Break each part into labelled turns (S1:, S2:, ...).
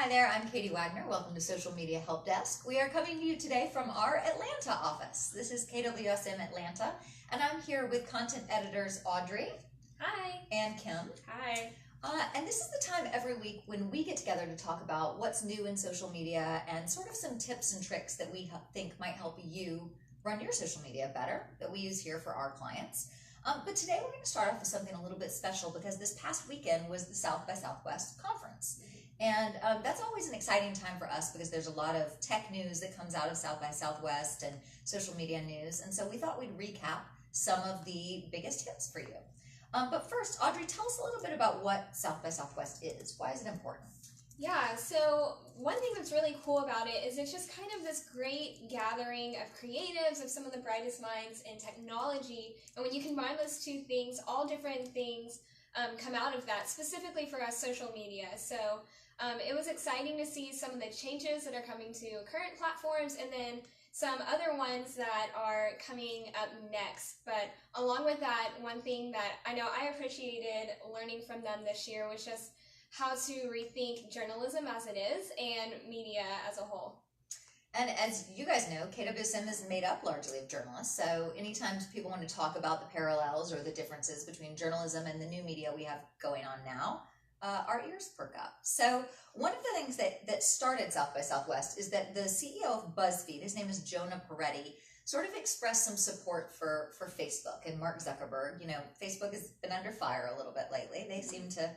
S1: Hi there, I'm Katie Wagner. Welcome to Social Media Help Desk. We are coming to you today from our Atlanta office. This is KWSM Atlanta, and I'm here with content editors Audrey.
S2: Hi.
S1: And Kim.
S2: Hi.
S1: And this is the time every week when we get together to talk about what's new in social media and sort of some tips and tricks that we think might help you run your social media better that we use here for our clients. But today we're going to start off with something a little bit special because this past weekend was the South by Southwest conference. And that's always an exciting time for us because there's a lot of tech news that comes out of South by Southwest and social media news. And so we thought we'd recap some of the biggest hits for you. But first, Audrey, tell us a little bit about what South by Southwest is. Why is it important?
S2: Yeah, so one thing that's really cool about it is it's just kind of this great gathering of creatives, of some of the brightest minds in technology. And when you combine those two things, all different things come out of that, specifically for us social media. So it was exciting to see some of the changes that are coming to current platforms and then some other ones that are coming up next. But along with that, one thing that I know I appreciated learning from them this year was just how to rethink journalism as it is and media as a whole.
S1: And as you guys know, KWSM is made up largely of journalists. So anytime people want to talk about the parallels or the differences between journalism and the new media we have going on now, our ears perk up. So one of the things that started South by Southwest is that the CEO of BuzzFeed, his name is Jonah Peretti, sort of expressed some support for Facebook and Mark Zuckerberg. You know, Facebook has been under fire a little bit lately. They seem to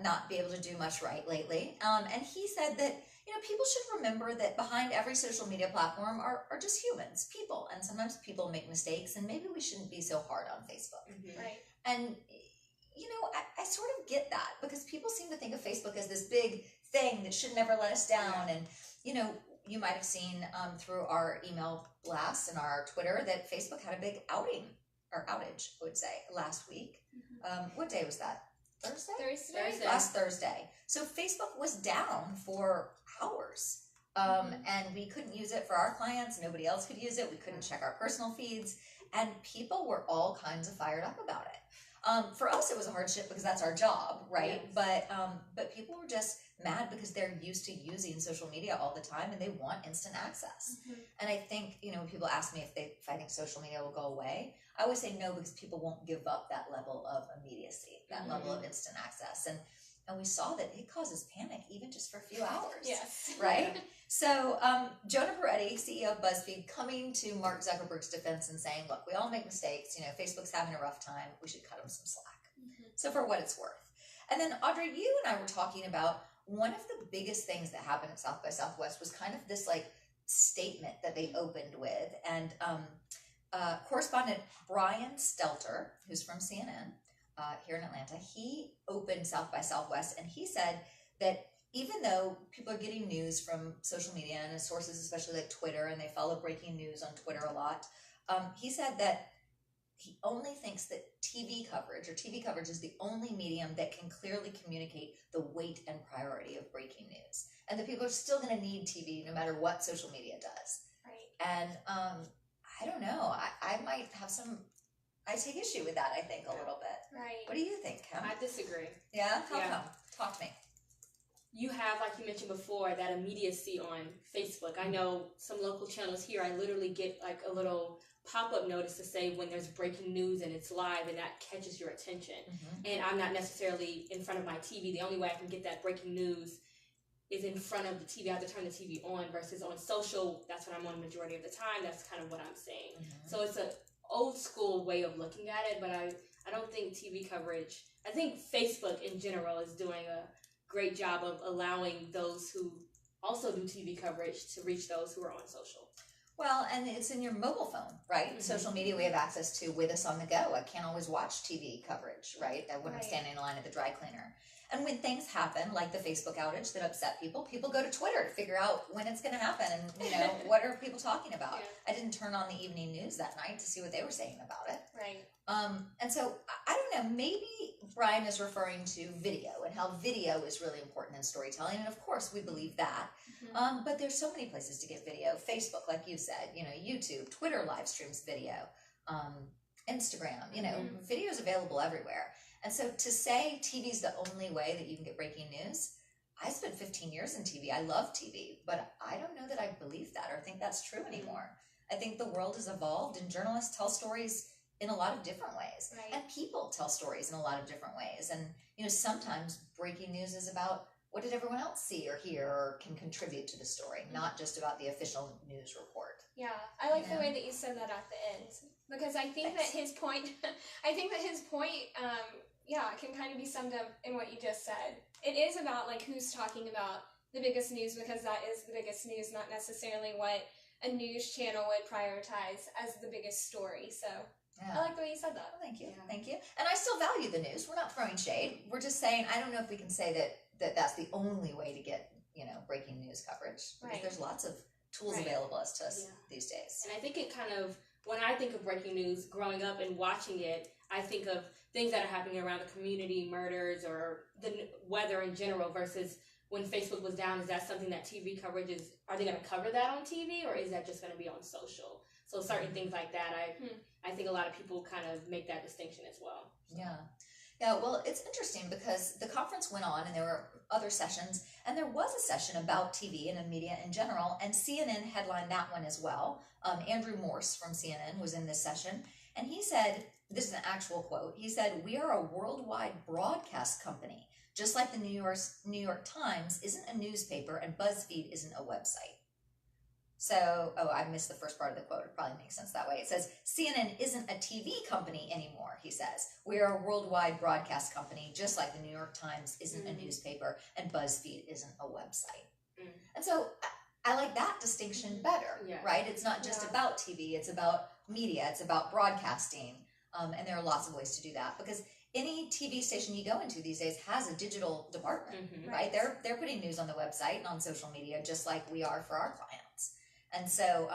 S1: not be able to do much right lately. And he said that, you know, people should remember that behind every social media platform are just humans, people. And sometimes people make mistakes and maybe we shouldn't be so hard on Facebook.
S2: Mm-hmm. Right.
S1: And you know, I sort of get that because people seem to think of Facebook as this big thing that should never let us down. Yeah. And, you know, you might have seen through our email blasts and our Twitter that Facebook had a big outage, I would say, last week. Mm-hmm. What day was that? Thursday? Last Thursday. So Facebook was down for hours. And we couldn't use it for our clients. Nobody else could use it. We couldn't check our personal feeds. And people were all kinds of fired up about it. For us, it was a hardship because that's our job, right? Yes. But people were just mad because they're used to using social media all the time and they want instant access. Mm-hmm. And I think, you know, when people ask me if I think social media will go away, I always say no because people won't give up that level of immediacy, that mm-hmm. level of instant access. And we saw that it causes panic even just for a few hours.
S2: Yes.
S1: Right? So Jonah Peretti, CEO of BuzzFeed, coming to Mark Zuckerberg's defense and saying, look, we all make mistakes. You know, Facebook's having a rough time. We should cut them some slack. Mm-hmm. So for what it's worth. And then, Audrey, you and I were talking about one of the biggest things that happened at South by Southwest was kind of this, like, statement that they opened with. And correspondent Brian Stelter, who's from CNN, here in Atlanta, he opened South by Southwest and he said that even though people are getting news from social media and sources, especially like Twitter, and they follow breaking news on Twitter a lot, he said that he only thinks that TV coverage is the only medium that can clearly communicate the weight and priority of breaking news. And that people are still going to need TV no matter what social media does.
S2: Right.
S1: And I don't know, I might have I take issue with that, I think, a little bit.
S2: Right.
S1: What do you think, Kim?
S3: I disagree.
S1: Yeah? How come? Talk to me.
S3: You have, like you mentioned before, that immediacy on Facebook. I know some local channels here, I literally get like a little pop-up notice to say when there's breaking news and it's live and that catches your attention. Mm-hmm. And I'm not necessarily in front of my TV. The only way I can get that breaking news is in front of the TV. I have to turn the TV on versus on social. That's what I'm on the majority of the time. That's kind of what I'm saying. Mm-hmm. So it's a old school way of looking at it, but I don't think TV coverage, I think Facebook in general is doing a great job of allowing those who also do TV coverage to reach those who are on social.
S1: Well, and it's in your mobile phone, right? Mm-hmm. Social media we have access to with us on the go. I can't always watch TV coverage, right? When I'm standing in line at the dry cleaner. And when things happen, like the Facebook outage that upset people go to Twitter to figure out when it's going to happen and, you know, what are people talking about. Yeah. I didn't turn on the evening news that night to see what they were saying about it.
S2: Right.
S1: And so, I don't know, maybe Brian is referring to video and how video is really important in storytelling. And of course, we believe that. Mm-hmm. But there's so many places to get video. Facebook, like you said, you know, YouTube, Twitter live streams video, Instagram, you know, video is available everywhere. And so to say TV is the only way that you can get breaking news, I spent 15 years in TV. I love TV, but I don't know that I believe that or think that's true anymore. I think the world has evolved, and journalists tell stories in a lot of different ways.
S2: Right.
S1: And people tell stories in a lot of different ways. And, sometimes breaking news is about what did everyone else see or hear or can contribute to the story, not just about the official news report.
S2: Yeah, I like the way that you said that at the end, because I think that his point, can kind of be summed up in what you just said. It is about like who's talking about the biggest news, because that is the biggest news, not necessarily what a news channel would prioritize as the biggest story. So I like the way you said that.
S1: Well, thank you. Thank you. And I still value the news. We're not throwing shade. We're just saying, I don't know if we can say that that's the only way to get, breaking news coverage. Because there's lots of tools available to us these days.
S3: And I think it kind of, when I think of breaking news, growing up and watching it, I think of things that are happening around the community, murders, or the weather in general, versus when Facebook was down. Is that something that TV coverage is, are they going to cover that on TV, or is that just going to be on social? So certain things like that, I think a lot of people kind of make that distinction as well.
S1: Yeah. Yeah, well, it's interesting because the conference went on and there were other sessions, and there was a session about TV and media in general, and CNN headlined that one as well. Andrew Morse from CNN was in this session, and he said, this is an actual quote, he said, "We are a worldwide broadcast company, just like the New York Times isn't a newspaper and BuzzFeed isn't a website." So, I missed the first part of the quote. It probably makes sense that way. It says, CNN isn't a TV company anymore, he says. We are a worldwide broadcast company, just like the New York Times isn't a newspaper and BuzzFeed isn't a website. And so I like that distinction better, right? It's not just about TV. It's about media. It's about broadcasting. And there are lots of ways to do that, because any TV station you go into these days has a digital department, right? They're putting news on the website and on social media, just like we are for our clients. And so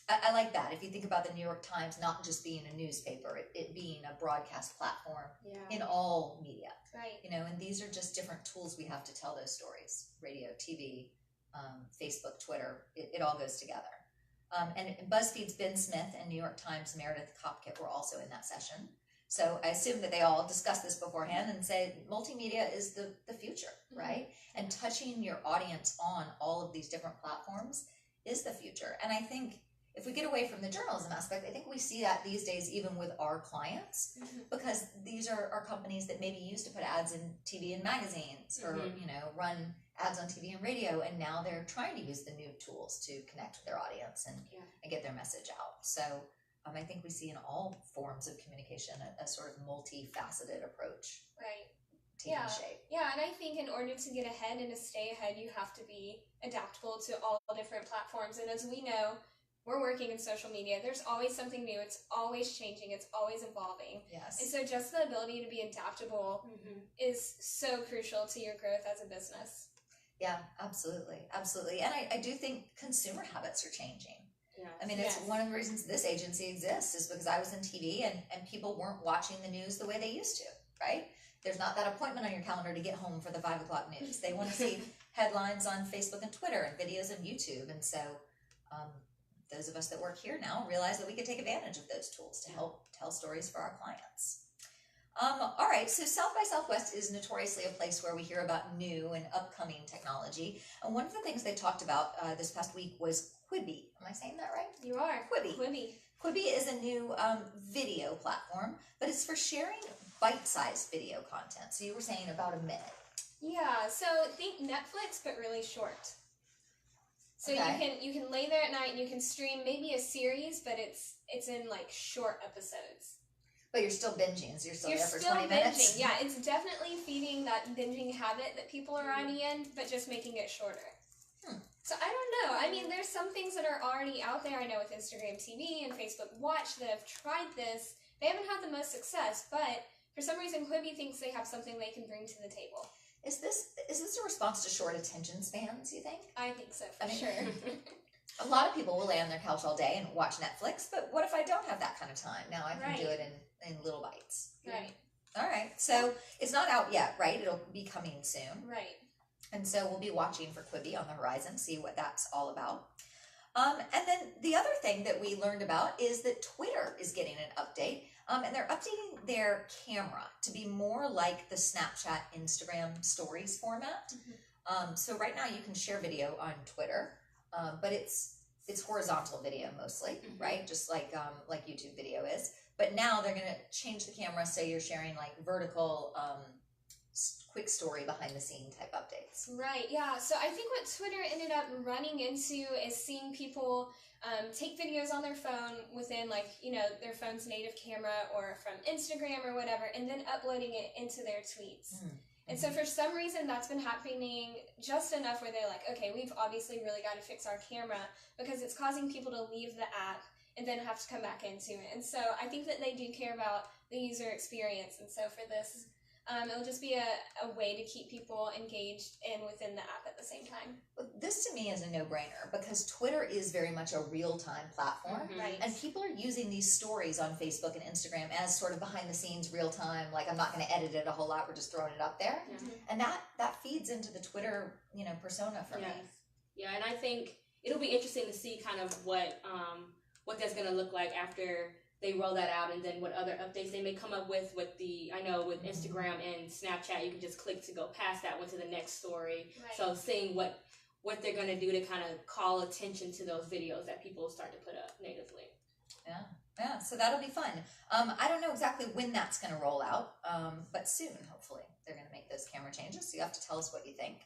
S1: I like that. If you think about the New York Times not just being a newspaper, it being a broadcast platform in all media.
S2: Right.
S1: And these are just different tools we have to tell those stories. Radio, TV, Facebook, Twitter, it all goes together. And BuzzFeed's Ben Smith and New York Times Meredith Kopkit were also in that session. So I assume that they all discussed this beforehand and say multimedia is the future, right? And touching your audience on all of these different platforms is the future. And I think if we get away from the journalism aspect, I think we see that these days even with our clients, because these are companies that maybe used to put ads in TV and magazines or, run ads on TV and radio, and now they're trying to use the new tools to connect with their audience and get their message out. So I think we see in all forms of communication a sort of multifaceted approach.
S2: Right.
S1: Taking shape.
S2: Yeah, and I think in order to get ahead and to stay ahead, you have to be adaptable to all different platforms. And as we know, we're working in social media. There's always something new. It's always changing. It's always evolving.
S1: Yes.
S2: And so just the ability to be adaptable is so crucial to your growth as a business.
S1: Yeah, absolutely. Absolutely. And I do think consumer habits are changing.
S3: Yeah.
S1: I mean, it's one of the reasons this agency exists is because I was in TV and people weren't watching the news the way they used to, right? There's not that appointment on your calendar to get home for the 5 o'clock news. They want to see headlines on Facebook and Twitter and videos on YouTube. And so those of us that work here now realize that we can take advantage of those tools to help tell stories for our clients. All right, so South by Southwest is notoriously a place where we hear about new and upcoming technology. And one of the things they talked about this past week was Quibi. Am I saying that right?
S2: You are.
S1: Quibi. Quibi is a new video platform, but it's for sharing bite-sized video content. So you were saying about a minute.
S2: Yeah, so think Netflix, but really short. So you can lay there at night and you can stream maybe a series, but it's in like short episodes.
S1: But you're still binging, so you're still there for 20 minutes.
S2: Yeah, it's definitely feeding that binging habit that people are already in, but just making it shorter. So I don't know. I mean, there's some things that are already out there. I know with Instagram TV and Facebook Watch that have tried this. They haven't had the most success, but for some reason, Quibi thinks they have something they can bring to the table.
S1: Is this a response to short attention spans, you think?
S2: I think so, for sure.
S1: A lot of people will lay on their couch all day and watch Netflix, but what if I don't have that kind of time? Now I can do it in little bites.
S2: Right.
S1: All right. So it's not out yet, right? It'll be coming soon.
S2: Right.
S1: And so we'll be watching for Quibi on the horizon, see what that's all about. And then the other thing that we learned about is that Twitter is getting an update, and they're updating their camera to be more like the Snapchat, Instagram stories format. So right now you can share video on Twitter, but it's horizontal video mostly, right? Just like YouTube video is. But now they're going to change the camera so you're sharing like vertical, quick story behind the scene type updates.
S2: Right, yeah. So I think what Twitter ended up running into is seeing people take videos on their phone within their phone's native camera or from Instagram or whatever, and then uploading it into their tweets. And so for some reason that's been happening just enough where they're like, okay, we've obviously really got to fix our camera because it's causing people to leave the app and then have to come back into it. And so I think that they do care about the user experience. And so for this, it'll just be a way to keep people engaged and within the app at the same time.
S1: This to me is a no-brainer because Twitter is very much a real-time platform.
S2: Right.
S1: And people are using these stories on Facebook and Instagram as sort of behind-the-scenes real-time, like I'm not going to edit it a whole lot, we're just throwing it up there. And that feeds into the Twitter, persona for me.
S3: Yeah, and I think it'll be interesting to see kind of what that's going to look like after they roll that out, and then what other updates they may come up with I know with Instagram and Snapchat, you can just click to go past that one to the next story.
S2: Right.
S3: So seeing what they're going to do to kind of call attention to those videos that people start to put up natively.
S1: Yeah, so that'll be fun. I don't know exactly when that's going to roll out, but soon, hopefully. They're going to make those camera changes, so you have to tell us what you think.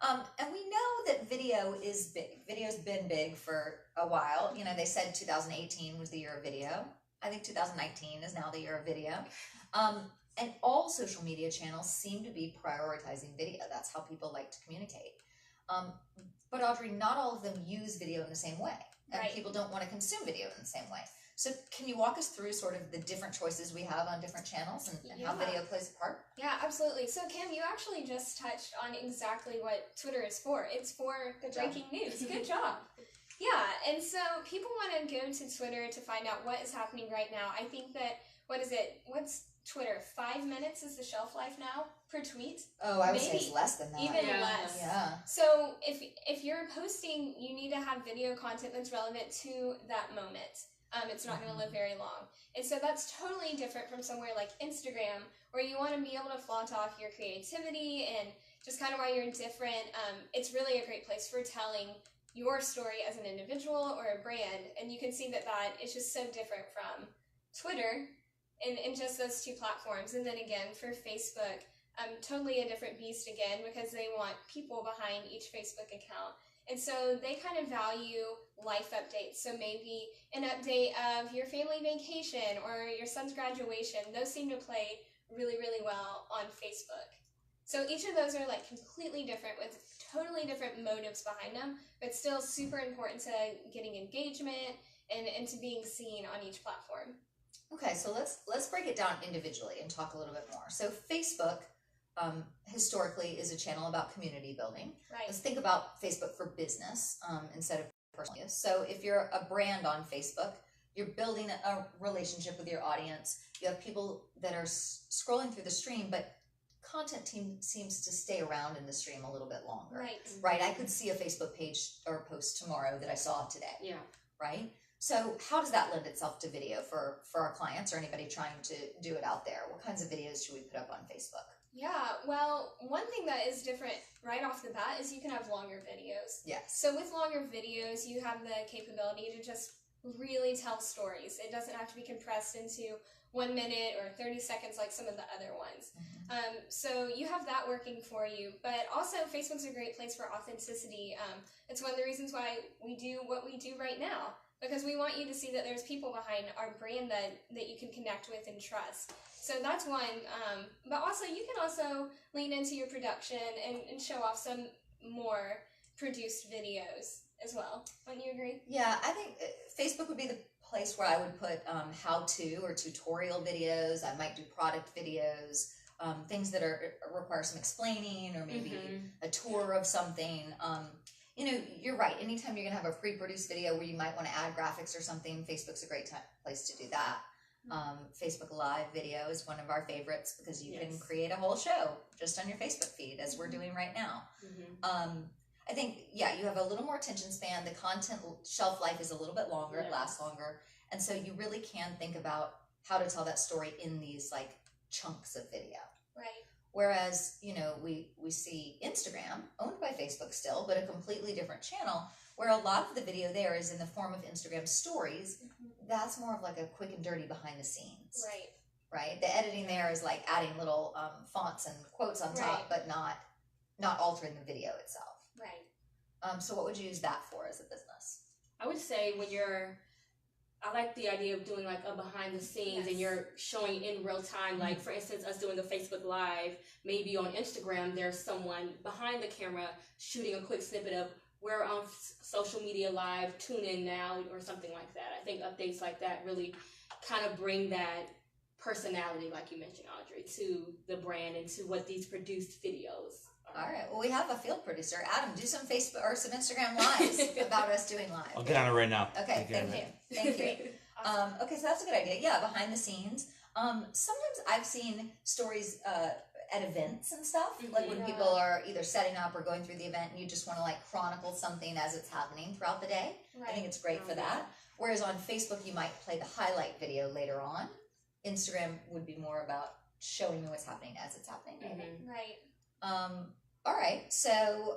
S1: And we know that video is big. Video's been big for a while. They said 2018 was the year of video. I think 2019 is now the year of video. And all social media channels seem to be prioritizing video. That's how people like to communicate. But Audrey, not all of them use video in the same way. And people don't want to consume video in the same way. So can you walk us through sort of the different choices we have on different channels and how video plays a part?
S2: Yeah, absolutely. So Kim, you actually just touched on exactly what Twitter is for. It's for breaking news. Good job. Yeah, and so people want to go to Twitter to find out what is happening right now. I think that, what's Twitter? 5 minutes is the shelf life now per tweet?
S1: Oh, I would say it's less than that.
S2: Even less.
S1: Yeah.
S2: So if you're posting, you need to have video content that's relevant to that moment. It's not going to live very long. And so that's totally different from somewhere like Instagram, where you want to be able to flaunt off your creativity and just kind of why you're different. It's really a great place for telling your story as an individual or a brand, and you can see that is just so different from Twitter in just those two platforms. And then again, for Facebook, totally a different beast again, because they want people behind each Facebook account. And so they kind of value life updates. So maybe an update of your family vacation or your son's graduation. Those seem to play really, really well on Facebook. So each of those are like completely different with totally different motives behind them, but still super important to getting engagement and to being seen on each platform.
S1: Okay, so let's break it down individually and talk a little bit more. So Facebook historically is a channel about community building.
S2: Right.
S1: Let's think about Facebook for business instead of personal use. So if you're a brand on Facebook, you're building a relationship with your audience. You have people that are scrolling through the stream, but content seems to stay around in the stream a little bit longer. Right. I could see a Facebook page or post tomorrow that I saw today.
S3: Yeah.
S1: Right. So how does that lend itself to video for our clients or anybody trying to do it out there? What kinds of videos should we put up on Facebook?
S2: Yeah, well, one thing that is different right off the bat is you can have longer videos.
S1: Yes.
S2: So with longer videos, you have the capability to just really tell stories. It doesn't have to be compressed into 1 minute or 30 seconds like some of the other ones. So you have that working for you. But also, Facebook's a great place for authenticity. It's one of the reasons why we do what we do right now, because we want you to see that there's people behind our brand that you can connect with and trust. So that's one. But also, you can also lean into your production and show off some more produced videos as well. Wouldn't you agree?
S1: Yeah, I think Facebook would be the place where I would put how-to or tutorial videos. I might do product videos, things that require some explaining, or maybe a tour of something. You're right. Anytime you're going to have a pre-produced video where you might want to add graphics or something, Facebook's a great place to do that. Facebook Live video is one of our favorites because you can create a whole show just on your Facebook feed, as we're doing right now. I think, you have a little more attention span. The content shelf life is a little bit longer. It lasts longer. And so you really can think about how to tell that story in these like chunks of video.
S2: Right.
S1: Whereas, you know, we see Instagram, owned by Facebook still, but a completely different channel, where a lot of the video there is in the form of Instagram stories. That's more of like a quick and dirty behind the scenes.
S2: Right.
S1: Right? The editing there is like adding little fonts and quotes on top, but not altering the video itself.
S2: Right.
S1: So what would you use that for as a business?
S3: I would say I like the idea of doing like a behind the scenes and you're showing in real time. Like for instance, us doing a Facebook Live, maybe on Instagram, there's someone behind the camera shooting a quick snippet of we're on social media live, tune in now, or something like that. I think updates like that really kind of bring that personality, like you mentioned, Audrey, to the brand and to what these produced videos are.
S1: All right. Well, we have a field producer. Adam, do some Facebook or some Instagram lives about us doing live.
S4: I'll get on it right now.
S1: Okay, thank you. Thank you.
S2: Awesome.
S1: Okay, so that's a good idea. Yeah, behind the scenes. Sometimes I've seen stories at events and stuff, like when people are either setting up or going through the event, and you just want to like chronicle something as it's happening throughout the day.
S2: Right.
S1: I think it's great for that. Whereas on Facebook, you might play the highlight video later on. Instagram would be more about showing you what's happening as it's happening.
S2: Right.
S1: All right. So,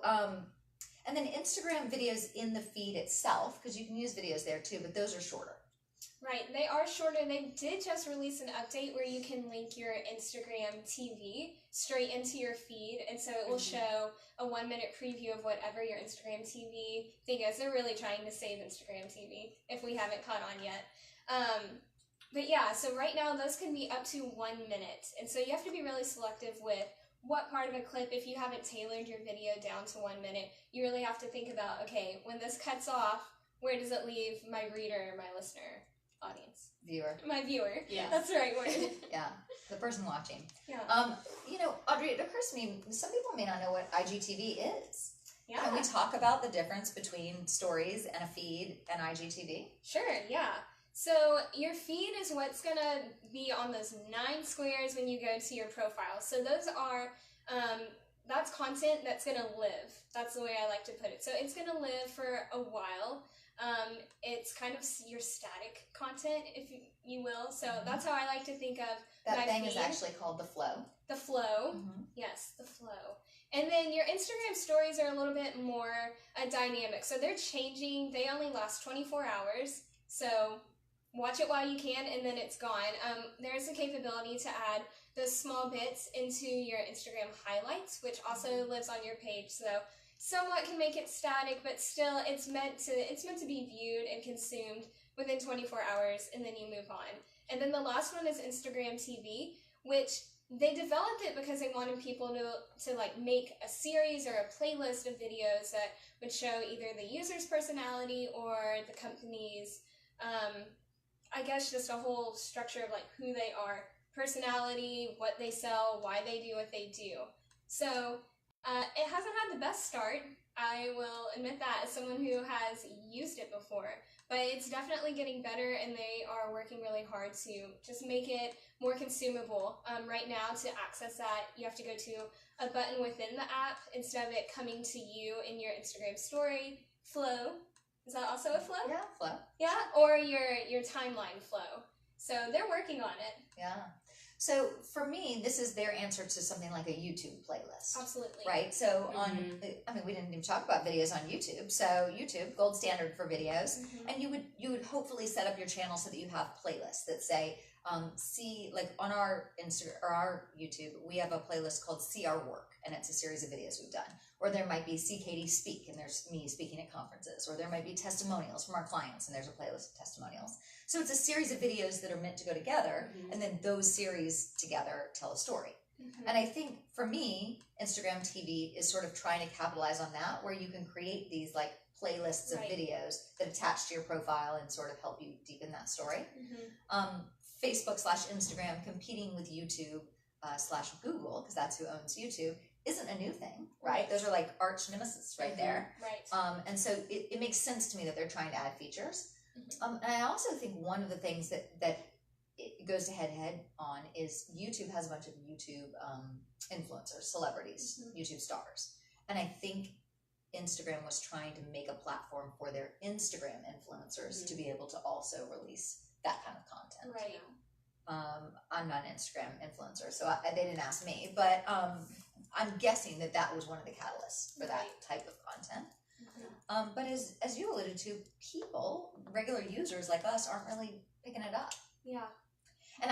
S1: and then Instagram videos in the feed itself, because you can use videos there too, but those are shorter.
S2: Right, they are shorter. They did just release an update where you can link your Instagram TV straight into your feed, and so it will show a 1-minute preview of whatever your Instagram TV thing is. They're really trying to save Instagram TV if we haven't caught on yet. But yeah, so right now those can be up to 1 minute, and so you have to be really selective with what part of a clip. If you haven't tailored your video down to 1 minute, you really have to think about, okay, when this cuts off, where does it leave my reader, my listener? Audience.
S1: Viewer.
S2: My viewer.
S3: Yeah.
S2: That's the right word.
S1: Yeah, the person watching.
S2: Yeah.
S1: You know, Audrey, it occurs to me, some people may not know what IGTV is.
S2: Yeah.
S1: Can we talk about the difference between stories and a feed and IGTV?
S2: Sure, yeah. So your feed is what's going to be on those 9 squares when you go to your profile. So those are, that's content that's going to live. That's the way I like to put it. So it's going to live for a while. It's kind of your static content, if you will. So that's how I like to think of
S1: That
S2: my
S1: thing
S2: feed.
S1: is actually called the flow.
S2: The flow. Yes, the flow. And then your Instagram stories are a little bit more dynamic. So they're changing. They only last 24 hours. So watch it while you can, and then it's gone. There's a capability to add those small bits into your Instagram highlights, which also lives on your page. So somewhat can make it static, but still it's meant to be viewed and consumed within 24 hours, and then you move on. And then the last one is Instagram TV, which they developed it because they wanted people to like make a series or a playlist of videos that would show either the user's personality or the company's, I guess just a whole structure of like who they are, personality, what they sell, why they do what they do. So it hasn't had the best start. I will admit that as someone who has used it before, but it's definitely getting better, and they are working really hard to just make it more consumable. Right now, to access that, you have to go to a button within the app instead of it coming to you in your Instagram story flow. Is that also a flow?
S1: Yeah, flow.
S2: Yeah, or your timeline flow. So they're working on it.
S1: Yeah. So for me, this is their answer to something like a YouTube playlist.
S2: Absolutely.
S1: Right? So we didn't even talk about videos on YouTube. So YouTube, gold standard for videos. And you would hopefully set up your channel so that you have playlists that say, see, like on our Instagram or our YouTube, we have a playlist called See Our Work, and it's a series of videos we've done. Or there might be See Katie Speak, and there's me speaking at conferences. Or there might be testimonials from our clients, and there's a playlist of testimonials. So it's a series of videos that are meant to go together, and then those series together tell a story. And I think for me, Instagram TV is sort of trying to capitalize on that, where you can create these like playlists of videos that attach to your profile and sort of help you deepen that story. Facebook/Instagram competing with YouTube /Google, because that's who owns YouTube, isn't a new thing, right? Those are like arch nemesis right there.
S2: Right.
S1: And so it makes sense to me that they're trying to add features. And I also think one of the things that it goes head to head on is YouTube has a bunch of YouTube influencers, celebrities, YouTube stars. And I think Instagram was trying to make a platform for their Instagram influencers to be able to also release that kind of content.
S2: Right.
S1: I'm not an Instagram influencer, so they didn't ask me, but I'm guessing that was one of the catalysts for that type of content. But as you alluded to, regular users like us, aren't really picking it up.
S2: Yeah.
S1: And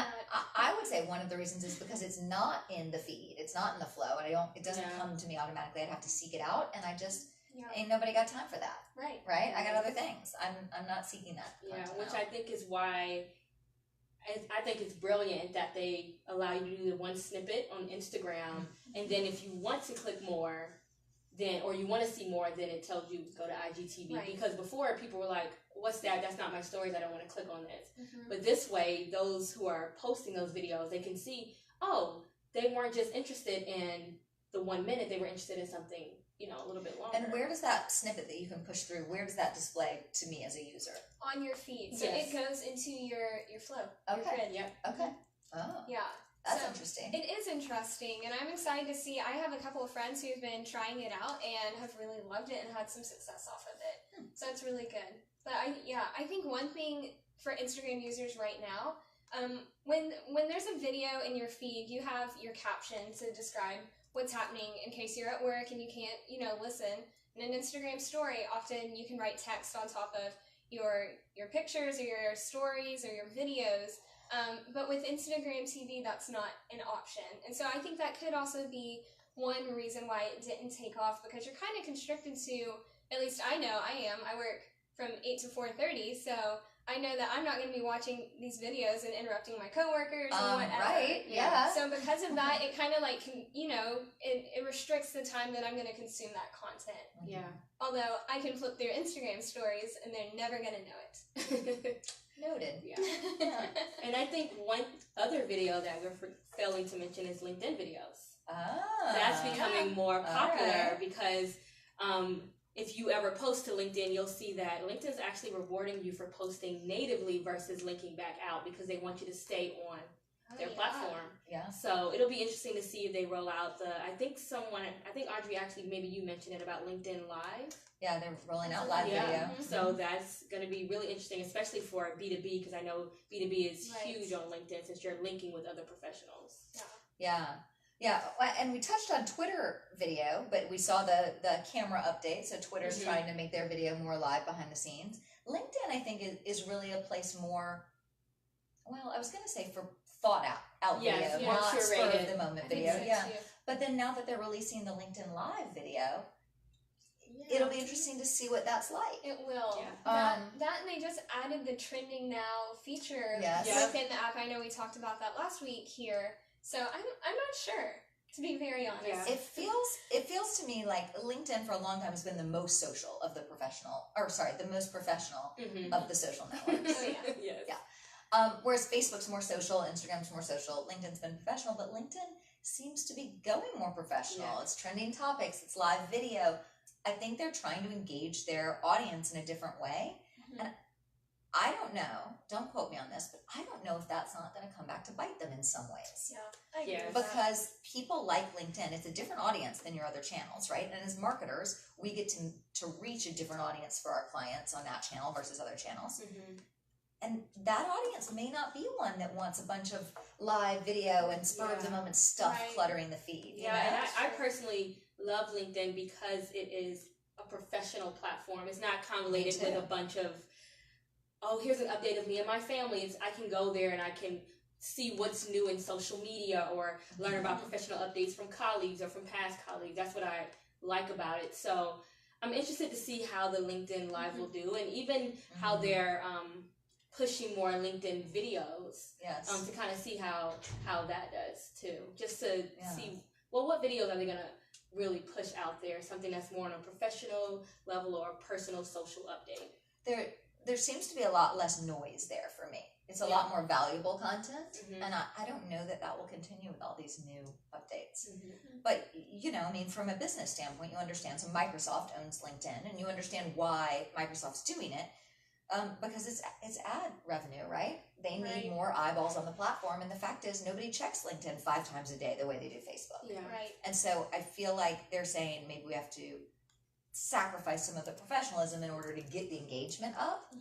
S1: I would say one of the reasons is because it's not in the feed, it's not in the flow, and it doesn't come to me automatically. I'd have to seek it out, and I just ain't nobody got time for that. Right. I got other things. I'm not seeking that.
S3: Which I think is why I think it's brilliant that they allow you to do the one snippet on Instagram, and then if you want to click more, or you want to see more, then it tells you go to IGTV. Right. Because before, people were like, what's that? That's not my stories. I don't want to click on this. But this way, those who are posting those videos, they can see, oh, they weren't just interested in the 1 minute. They were interested in something, a little bit longer.
S1: And where does that snippet that you can push through, where does that display to me as a user?
S2: On your feed. So it goes into your flow.
S1: Okay.
S2: Your grid.
S3: Yep.
S1: Okay. Oh.
S2: Yeah.
S1: That's interesting.
S2: It is interesting, and I'm excited to see. I have a couple of friends who've been trying it out and have really loved it and had some success off of it. So it's really good. But I think one thing for Instagram users right now, when there's a video in your feed, you have your caption to describe what's happening in case you're at work and you can't, listen. In an Instagram story, often you can write text on top of your pictures or your stories or your videos. But with Instagram TV, that's not an option. And so I think that could also be one reason why it didn't take off, because you're kind of constricted to, at least I know I am, I work from 8 to 4:30, so I know that I'm not going to be watching these videos and interrupting my coworkers and whatever.
S1: Right, yeah.
S2: So because of that, it kind of like, it restricts the time that I'm going to consume that content.
S3: Yeah.
S2: Although I can flip through Instagram stories and they're never going to know it.
S1: Noted.
S3: Yeah. And I think one other video that we're failing to mention is LinkedIn videos. That's becoming more popular because if you ever post to LinkedIn, you'll see that LinkedIn's actually rewarding you for posting natively versus linking back out, because they want you to stay on their platform.
S1: Yeah.
S3: So it'll be interesting to see if they roll out I think Audrey, actually, maybe you mentioned it about LinkedIn Live.
S1: Yeah, they're rolling out live video.
S3: Mm-hmm. So that's going to be really interesting, especially for B2B, because I know B2B is huge on LinkedIn since you're linking with other professionals.
S1: Yeah, and we touched on Twitter video, but we saw the camera update, so Twitter's trying to make their video more live behind the scenes. LinkedIn, I think, is really a place more, I was going to say for thought out video, not spur of the moment video. But then now that they're releasing the LinkedIn Live video, it'll be interesting to see what that's like.
S2: It will. Yeah. That and they just added the trending now feature within the app. I know we talked about that last week here. So I'm not sure, to be very honest.
S1: Yeah. It feels to me like LinkedIn for a long time has been the most social of the the most professional of the social networks. Whereas Facebook's more social, Instagram's more social, LinkedIn's been professional, but LinkedIn seems to be going more professional. Yeah. It's trending topics, it's live video. I think they're trying to engage their audience in a different way. And I don't know, don't quote me on this, but I don't know if that's not going to come back to bite them in some ways.
S2: Yeah, I agree with
S1: because people like LinkedIn. It's a different audience than your other channels, right? And as marketers, we get to reach a different audience for our clients on that channel versus other channels. And that audience may not be one that wants a bunch of live video and spur of the moment stuff cluttering the feed. You know?
S3: And I personally love LinkedIn because it is a professional platform. It's not convoluted with a bunch of, here's an update of me and my family. I can go there and I can see what's new in social media or learn about professional updates from colleagues or from past colleagues. That's what I like about it. So I'm interested to see how the LinkedIn Live will do, and even how they're pushing more LinkedIn videos to kind of see how that does too. Just to see, what videos are they going to really push out there? Something that's more on a professional level or a personal social update.
S1: There seems to be a lot less noise there for me. It's a lot more valuable content, and I don't know that will continue with all these new updates. But, from a business standpoint, you understand, so Microsoft owns LinkedIn, and you understand why Microsoft's doing it, because it's ad revenue, right? They need more eyeballs on the platform, and the fact is nobody checks LinkedIn 5 times a day the way they do Facebook.
S2: Yeah. Right.
S1: And so I feel like they're saying maybe we have to sacrifice some of the professionalism in order to get the engagement up.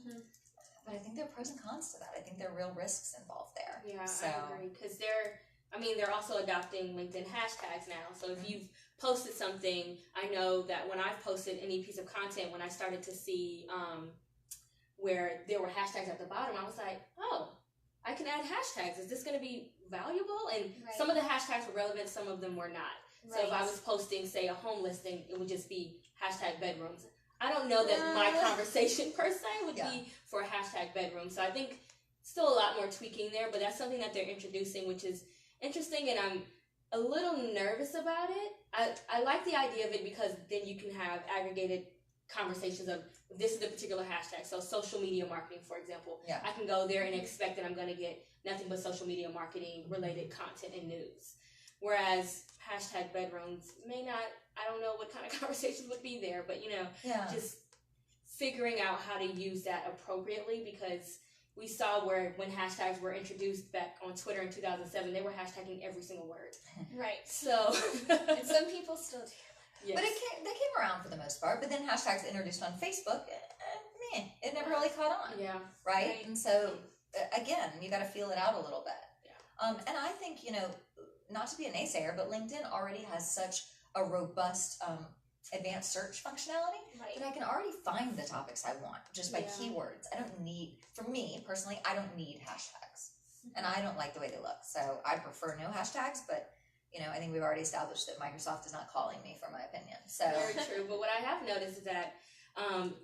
S1: But I think there are pros and cons to that. I think there are real risks involved there.
S3: Yeah,
S1: so.
S3: I agree. Because they're also adopting LinkedIn hashtags now. So if you've posted something, I know that when I've posted any piece of content, when I started to see where there were hashtags at the bottom, I was like, oh, I can add hashtags. Is this going to be valuable? And some of the hashtags were relevant, some of them were not. So if I was posting, say, a home listing, it would just be hashtag bedrooms. I don't know that my conversation per se would be for a hashtag bedroom. So I think still a lot more tweaking there, but that's something that they're introducing, which is interesting, and I'm a little nervous about it. I like the idea of it because then you can have aggregated conversations of this is the particular hashtag. So social media marketing, for example. Yeah. I can go there and expect that I'm going to get nothing but social media marketing related content and news. Whereas hashtag bedrooms may not, I don't know what kind of conversations would be there, but just figuring out how to use that appropriately, because we saw where when hashtags were introduced back on Twitter in 2007, they were hashtagging every single word.
S2: Right.
S3: So,
S2: and some people still do.
S1: Yes. But they came around for the most part, but then hashtags introduced on Facebook, it never really caught on.
S3: Yeah.
S1: Right? And so, again, you got to feel it out a little bit.
S3: Yeah.
S1: And I think, not to be a naysayer, but LinkedIn already has such a robust advanced search functionality that I can already find the topics I want just by keywords. I don't need, for me personally, I don't need hashtags. And I don't like the way they look. So I prefer no hashtags, but I think we've already established that Microsoft is not calling me for my opinion. So
S3: very true. But what I have noticed is that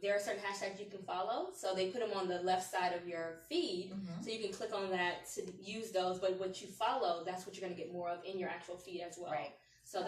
S3: there are certain hashtags you can follow. So they put them on the left side of your feed. So you can click on that to use those. But what you follow, that's what you're going to get more of in your actual feed as well. Right. So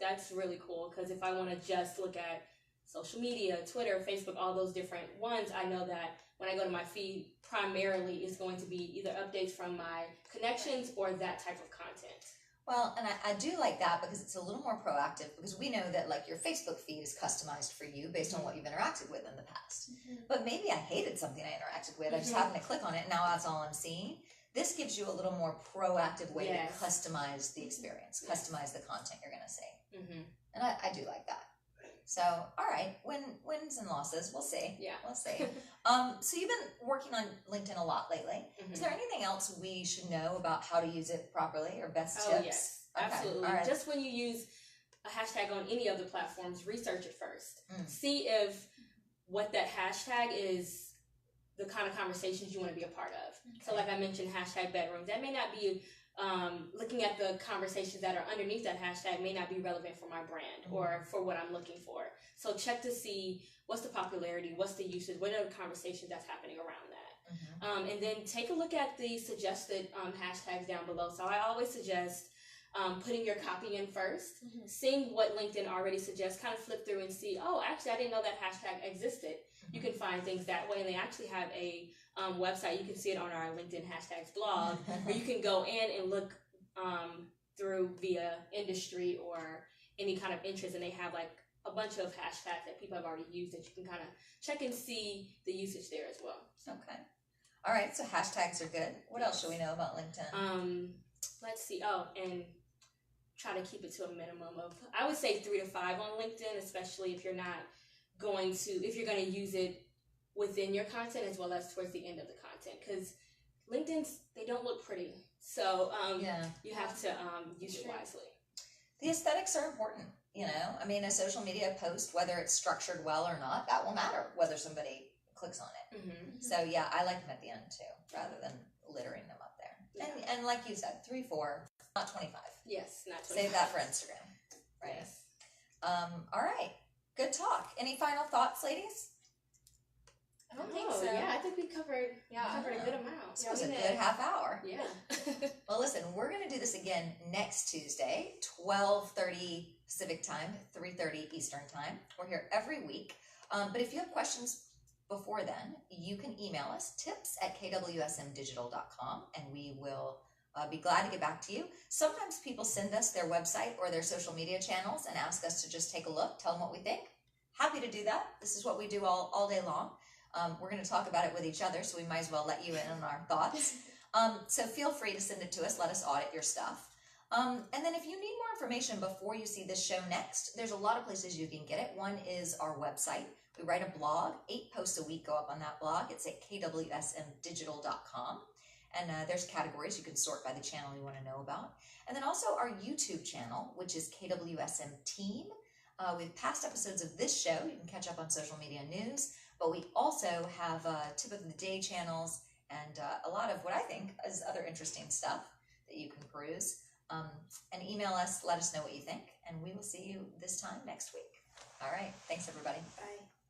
S3: that's really cool, because if I want to just look at social media, Twitter, Facebook, all those different ones, I know that when I go to my feed, primarily is going to be either updates from my connections or that type of content.
S1: Well, and I do like that because it's a little more proactive, because we know that like your Facebook feed is customized for you based on what you've interacted with in the past. But maybe I hated something I interacted with. I just happened to click on it, and now that's all I'm seeing. This gives you a little more proactive way to customize the experience, customize the content you're going to see. And I do like that. So, all right, wins and losses, we'll see. Yeah. We'll see. So you've been working on LinkedIn a lot lately. Is there anything else we should know about how to use it properly, or best tips?
S3: Oh, yes, absolutely. Right. Just when you use a hashtag on any of the platforms, research it first. See if what that hashtag is the kind of conversations you want to be a part of. So like I mentioned, hashtag bedrooms, that may not be, looking at the conversations that are underneath that hashtag may not be relevant for my brand or for what I'm looking for. So check to see what's the popularity, what's the usage, what are the conversations that's happening around that. And then take a look at the suggested hashtags down below. So I always suggest putting your copy in first, seeing what LinkedIn already suggests, kind of flip through and see, oh, actually I didn't know that hashtag existed. You can find things that way, and they actually have a website. You can see it on our LinkedIn hashtags blog, where you can go in and look through via industry or any kind of interest, and they have like a bunch of hashtags that people have already used that you can kind of check and see the usage there as well.
S1: Okay. All right, so hashtags are good. What else should we know about LinkedIn?
S3: Let's see. Oh, and try to keep it to a minimum of, I would say 3 to 5 on LinkedIn, especially if you're if you're going to use it within your content as well as towards the end of the content, because LinkedIn's, they don't look pretty. So you have to use it wisely.
S1: The aesthetics are important. I mean, a social media post, whether it's structured well or not, that will matter whether somebody clicks on it. So yeah, I like them at the end too, rather than littering them up there. And like you said, 3, 4, not 25.
S3: Yes, not 25.
S1: Save that for Instagram. Right.
S3: Yes.
S1: All right. Good talk. Any final thoughts, ladies?
S2: I don't think so.
S3: Yeah, I think we covered a good amount.
S1: This was a good half hour.
S3: Yeah.
S1: Well, listen, we're going to do this again next Tuesday, 12:30 Pacific time, 3:30 Eastern time. We're here every week. But if you have questions before then, you can email us, tips@kwsmdigital.com, and we will be glad to get back to you. Sometimes people send us their website or their social media channels and ask us to just take a look, tell them what we think. Happy to do that. This is what we do all day long. We're going to talk about it with each other, so we might as well let you in on our thoughts. So feel free to send it to us. Let us audit your stuff. And then if you need more information before you see this show next, there's a lot of places you can get it. One is our website. We write a blog. 8 posts a week go up on that blog. It's at kwsmdigital.com. And there's categories you can sort by the channel you want to know about. And then also our YouTube channel, which is KWSM Team. We have past episodes of this show. You can catch up on social media news. But we also have tip of the day channels and a lot of what I think is other interesting stuff that you can peruse. And email us, let us know what you think. And we will see you this time next week. All right. Thanks, everybody.
S3: Bye.